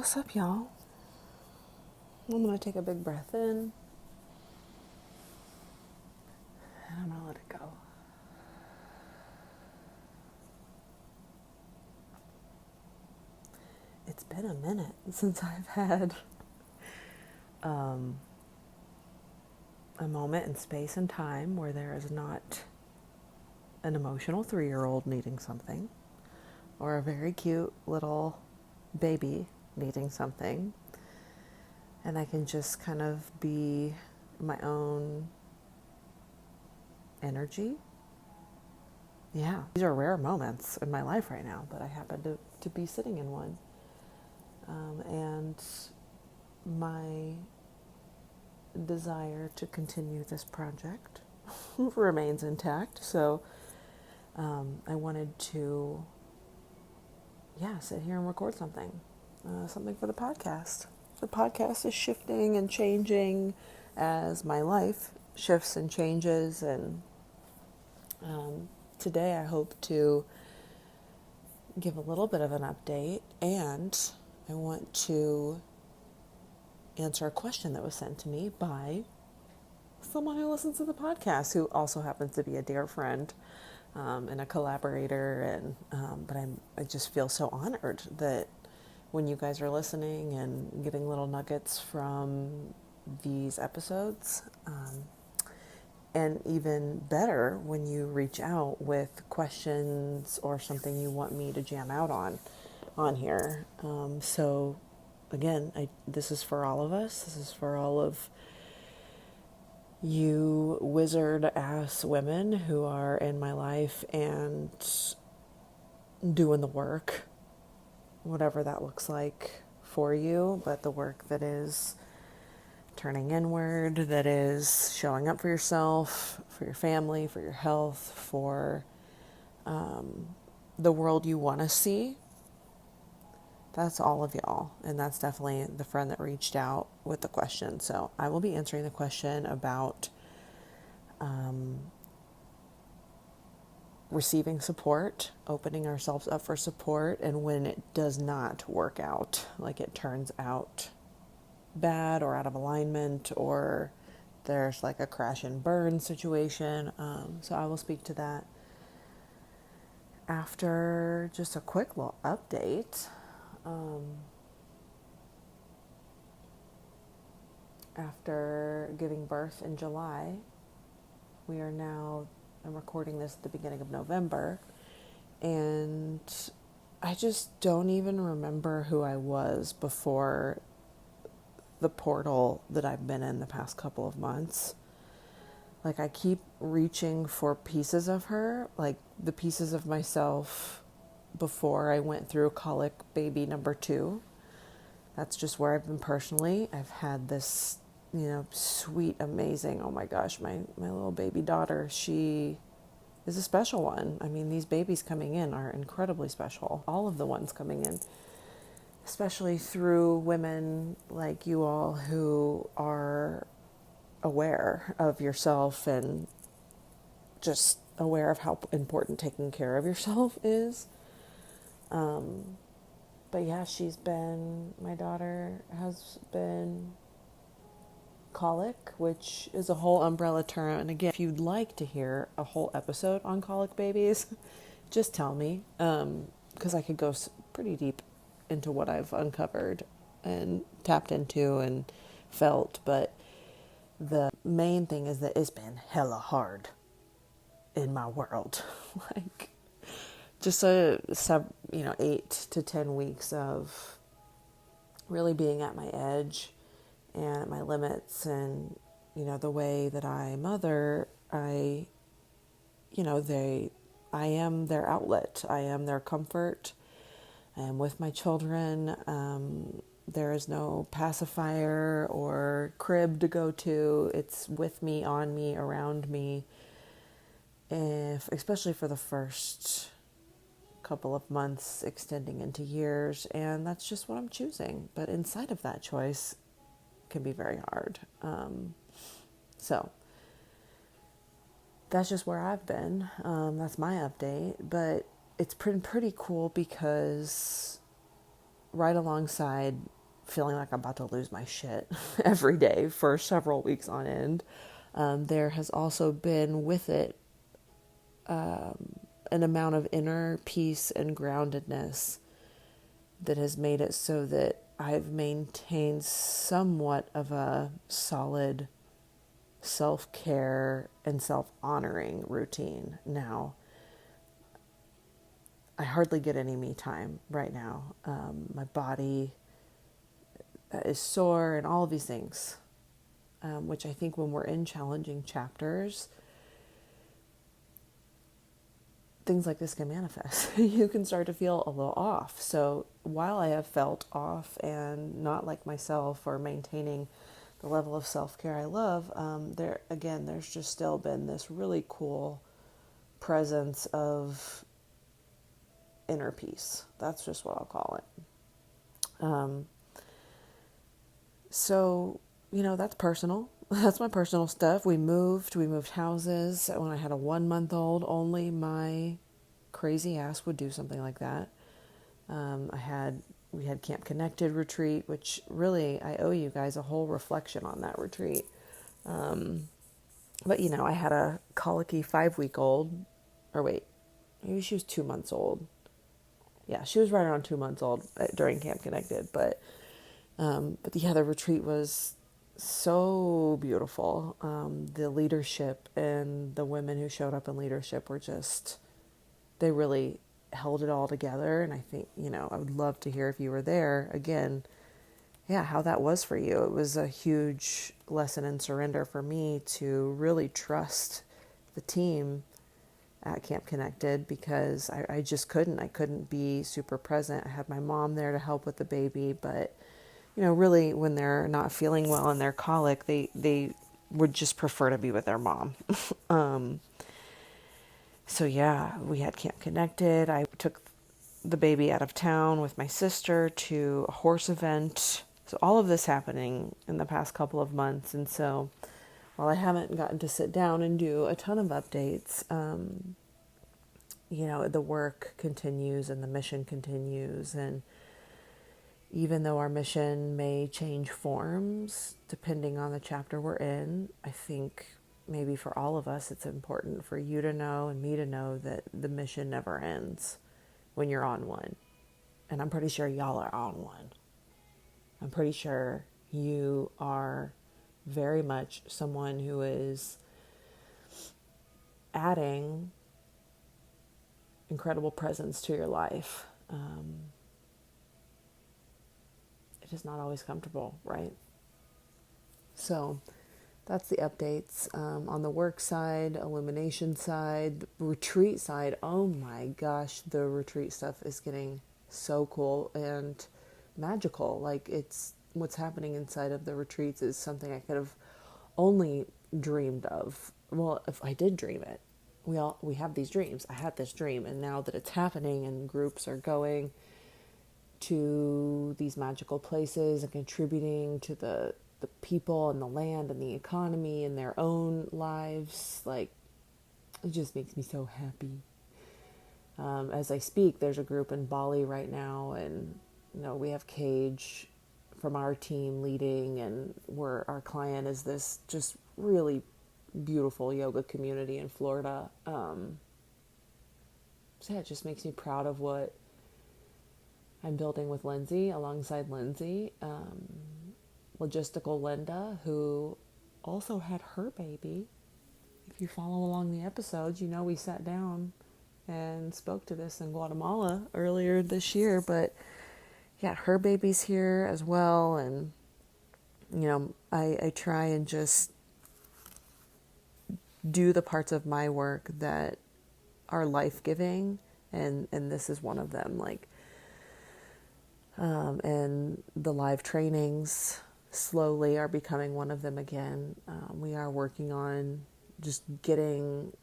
What's up, y'all? I'm going to take a big breath in, and I'm going to let it go. It's been a minute since I've had a moment in space and time where there is not an emotional 3-year-old needing something, or a very cute little baby needing something, and I can just kind of be my own energy. Yeah, these are rare moments in my life right now, but I happen to be sitting in one. And my desire to continue this project remains intact. So I wanted to, sit here and record something for the podcast. The podcast is shifting and changing as my life shifts and changes. And today I hope to give a little bit of an update, and I want to answer a question that was sent to me by someone who listens to the podcast, who also happens to be a dear friend and a collaborator. And but I just feel so honored that when you guys are listening and getting little nuggets from these episodes, and even better when you reach out with questions or something you want me to jam out on here. So again, this is for all of us. This is for all of you wizard-ass women who are in my life and doing the work, whatever that looks like for you, but the work that is turning inward, that is showing up for yourself, for your family, for your health, for the world you want to see. That's all of y'all, and that's definitely the friend that reached out with the question. So I will be answering the question about receiving support, opening ourselves up for support, and when it does not work out, like it turns out bad or out of alignment, or there's like a crash and burn situation. So I will speak to that after just a quick little update. After giving birth in July, I'm recording this at the beginning of November, and I just don't even remember who I was before the portal that I've been in the past couple of months. Like, I keep reaching for pieces of her, like the pieces of myself before I went through colic baby number 2. That's just where I've been personally. I've had this, sweet, amazing, oh my gosh, my little baby daughter, she is a special one. I mean, these babies coming in are incredibly special. All of the ones coming in, especially through women like you all who are aware of yourself and just aware of how important taking care of yourself is. But yeah, my daughter has been colic, which is a whole umbrella term. And again, if you'd like to hear a whole episode on colic babies, just tell me, because I could go pretty deep into what I've uncovered and tapped into and felt. But the main thing is that it's been hella hard in my world. Like, just 8 to 10 weeks of really being at my edge and at my limits. And the way that I mother, I am their outlet. I am their comfort. I am with my children. There is no pacifier or crib to go to. It's with me, on me, around me, especially for the first couple of months, extending into years. And that's just what I'm choosing. But inside of that choice can be very hard. So that's just where I've been. That's my update. But it's been pretty cool because right alongside feeling like I'm about to lose my shit every day for several weeks on end. There has also been with it an amount of inner peace and groundedness that has made it so that I've maintained somewhat of a solid self-care and self-honoring routine now. I hardly get any me time right now. My body is sore and all of these things, which I think when we're in challenging chapters, things like this can manifest. You can start to feel a little off. So while I have felt off and not like myself or maintaining the level of self-care I love, there's just still been this really cool presence of inner peace. That's just what I'll call it. So, that's personal. That's my personal stuff. We moved houses. When I had a 1-month-old, only my crazy ass would do something like that. We had Camp Connected retreat, which really, I owe you guys a whole reflection on that retreat. But I had a colicky 5-week-old, or wait, maybe she was 2 months old. Yeah, she was right around 2 months old during Camp Connected, but the retreat was so beautiful. The leadership and the women who showed up in leadership were they really held it all together. And I think, I would love to hear if you were there again, how that was for you. It was a huge lesson in surrender for me to really trust the team at Camp Connected, because I just I couldn't be super present. I had my mom there to help with the baby, but really when they're not feeling well in their colic, they would just prefer to be with their mom. So we had Camp Connected. I took the baby out of town with my sister to a horse event. So all of this happening in the past couple of months. And so while I haven't gotten to sit down and do a ton of updates, the work continues and the mission continues. And even though our mission may change forms depending on the chapter we're in, I think maybe for all of us, it's important for you to know and me to know that the mission never ends when you're on one. And I'm pretty sure y'all are on one. I'm pretty sure you are very much someone who is adding incredible presence to your life. It is not always comfortable, right? So that's the updates. On the work side, illumination side, the retreat side, oh my gosh, the retreat stuff is getting so cool and magical. Like, it's what's happening inside of the retreats is something I could have only dreamed of. Well, if I did dream it, we have these dreams. I had this dream, and now that it's happening and groups are going to these magical places and contributing to the people and the land and the economy and their own lives, like, it just makes me so happy. As I speak, there's a group in Bali right now, and we have Cage from our team leading, and our client is this just really beautiful yoga community in Florida. It just makes me proud of what I'm building with Lindsay, alongside Lindsay, logistical Linda, who also had her baby. If you follow along the episodes, we sat down and spoke to this in Guatemala earlier this year, but her baby's here as well. And I try and just do the parts of my work that are life-giving, and this is one of them. Like, and the live trainings slowly are becoming one of them again. We are working on just getting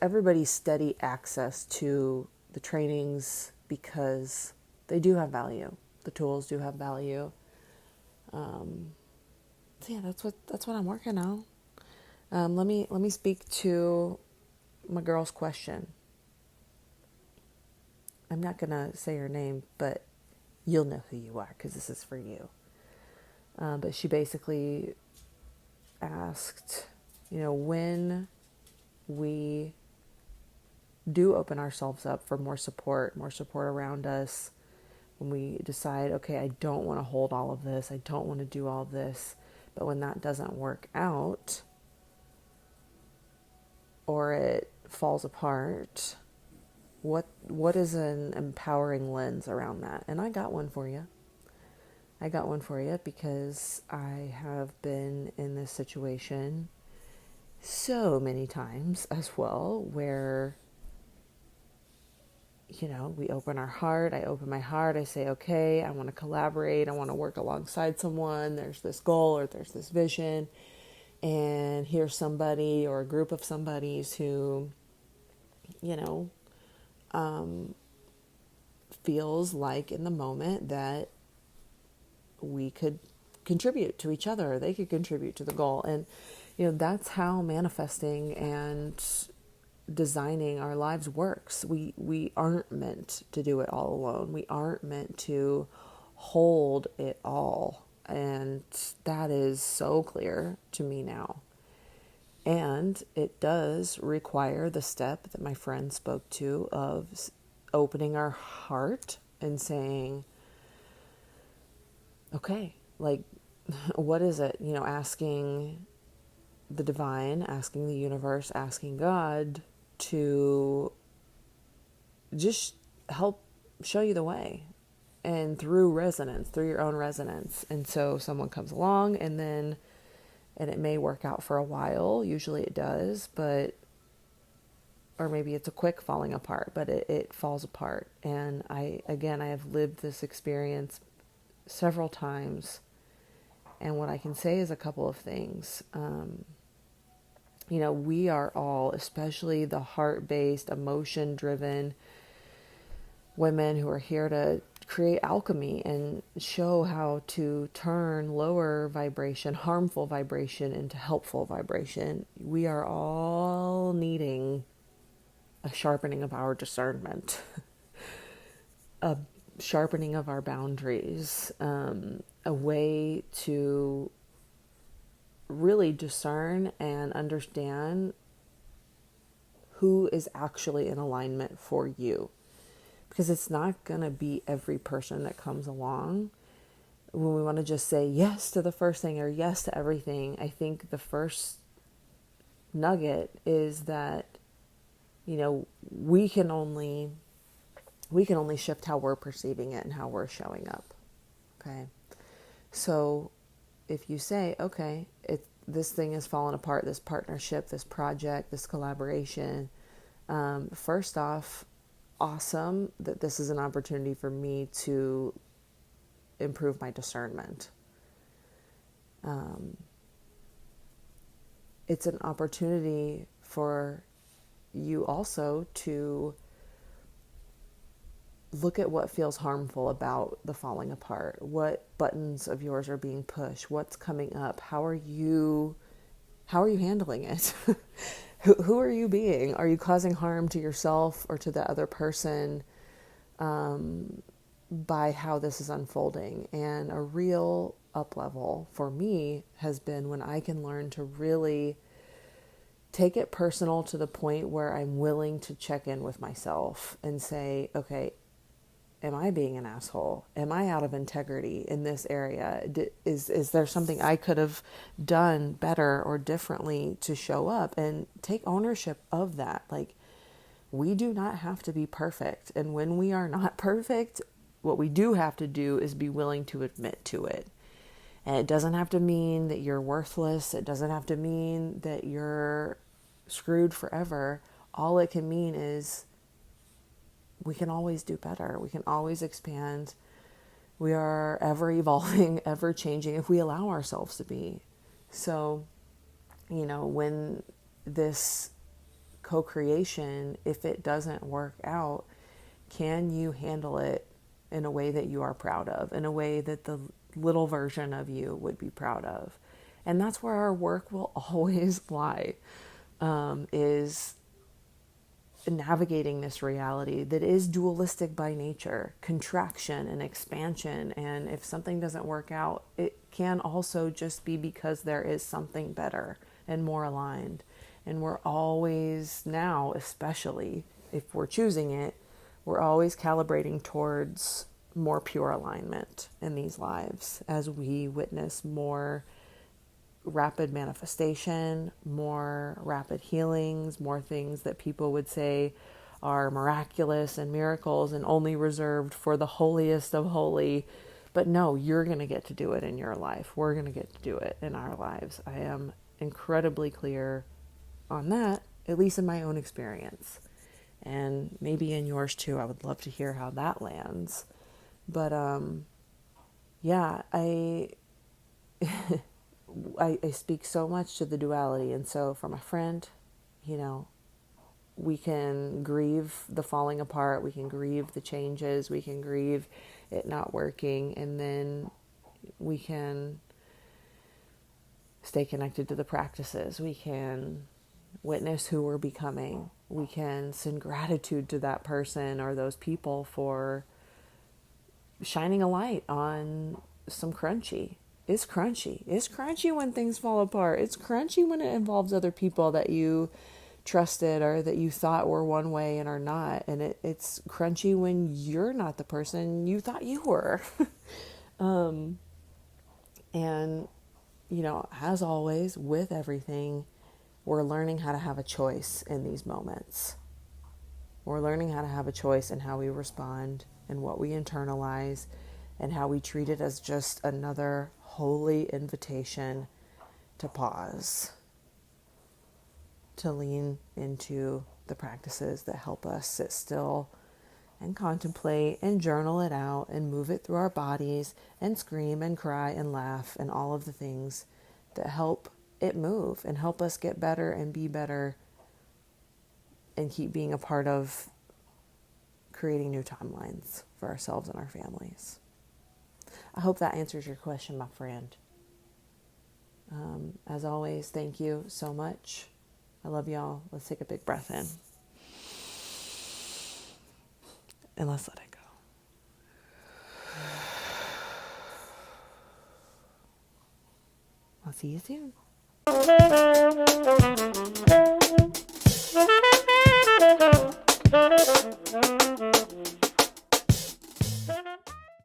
everybody's steady access to the trainings, because they do have value. The tools do have value. That's what I'm working on. Let me speak to my girl's question. I'm not gonna say her name, but you'll know who you are because this is for you. But she basically asked, when we do open ourselves up for more support around us, when we decide, okay, I don't want to hold all of this, I don't want to do all of this, but when that doesn't work out or it falls apart, what is an empowering lens around that? And I got one for you. Because I have been in this situation so many times as well, where we open our heart, I open my heart, I say, okay, I want to collaborate, I want to work alongside someone, there's this goal or there's this vision, and here's somebody or a group of somebodies who, feels like in the moment that we could contribute to each other, or they could contribute to the goal. And, that's how manifesting and designing our lives works. We aren't meant to do it all alone. We aren't meant to hold it all. And that is so clear to me now. And it does require the step that my friend spoke to of opening our heart and saying, okay, like, what is it? Asking the divine, asking the universe, asking God to just help show you the way, and through your own resonance. And so someone comes along and it may work out for a while. Usually it does, or maybe it's a quick falling apart, but it falls apart. And I have lived this experience several times. And what I can say is a couple of things. We are all, especially the heart-based, emotion-driven women who are here to create alchemy and show how to turn lower vibration, harmful vibration into helpful vibration. We are all needing a sharpening of our discernment, a sharpening of our boundaries, a way to really discern and understand who is actually in alignment for you. Because it's not going to be every person that comes along. When we want to just say yes to the first thing or yes to everything, I think the first nugget is that, we can only shift how we're perceiving it and how we're showing up. Okay. So if you say, okay, this thing has fallen apart, this partnership, this project, this collaboration, first off, awesome that this is an opportunity for me to improve my discernment. It's an opportunity for you also to look at what feels harmful about the falling apart. What buttons of yours are being pushed? What's coming up? How are you handling it? Who are you being? Are you causing harm to yourself or to the other person by how this is unfolding? And a real up level for me has been when I can learn to really take it personal to the point where I'm willing to check in with myself and say, okay, am I being an asshole? Am I out of integrity in this area? Is there something I could have done better or differently to show up? And take ownership of that. Like, we do not have to be perfect. And when we are not perfect, what we do have to do is be willing to admit to it. And it doesn't have to mean that you're worthless. It doesn't have to mean that you're screwed forever. All it can mean is we can always do better. We can always expand. We are ever evolving, ever changing if we allow ourselves to be. So, when this co-creation, if it doesn't work out, can you handle it in a way that you are proud of, in a way that the little version of you would be proud of? And that's where our work will always lie, is navigating this reality that is dualistic by nature, contraction and expansion. And if something doesn't work out, it can also just be because there is something better and more aligned. And we're always now, especially if we're choosing it, we're always calibrating towards more pure alignment in these lives as we witness more rapid manifestation, more rapid healings, more things that people would say are miraculous and miracles and only reserved for the holiest of holy. But no, you're going to get to do it in your life. We're going to get to do it in our lives. I am incredibly clear on that, at least in my own experience. And maybe in yours too. I would love to hear how that lands. But yeah, I speak so much to the duality. And so from a friend, you know, we can grieve the falling apart. We can grieve the changes. We can grieve it not working. And then we can stay connected to the practices. We can witness who we're becoming. We can send gratitude to that person or those people for shining a light on some crunchy. It's crunchy. It's crunchy when things fall apart. It's crunchy when it involves other people that you trusted or that you thought were one way and are not. And it's crunchy when you're not the person you thought you were. And, you know, as always, with everything, we're learning how to have a choice in these moments. We're learning how to have a choice in how we respond and what we internalize and how we treat it as just another holy invitation to pause, to lean into the practices that help us sit still and contemplate and journal it out and move it through our bodies and scream and cry and laugh and all of the things that help it move and help us get better and be better and keep being a part of creating new timelines for ourselves and our families. I hope that answers your question, my friend. As always, thank you so much. I love y'all. Let's take a big breath in. And let's let it go. I'll see you soon.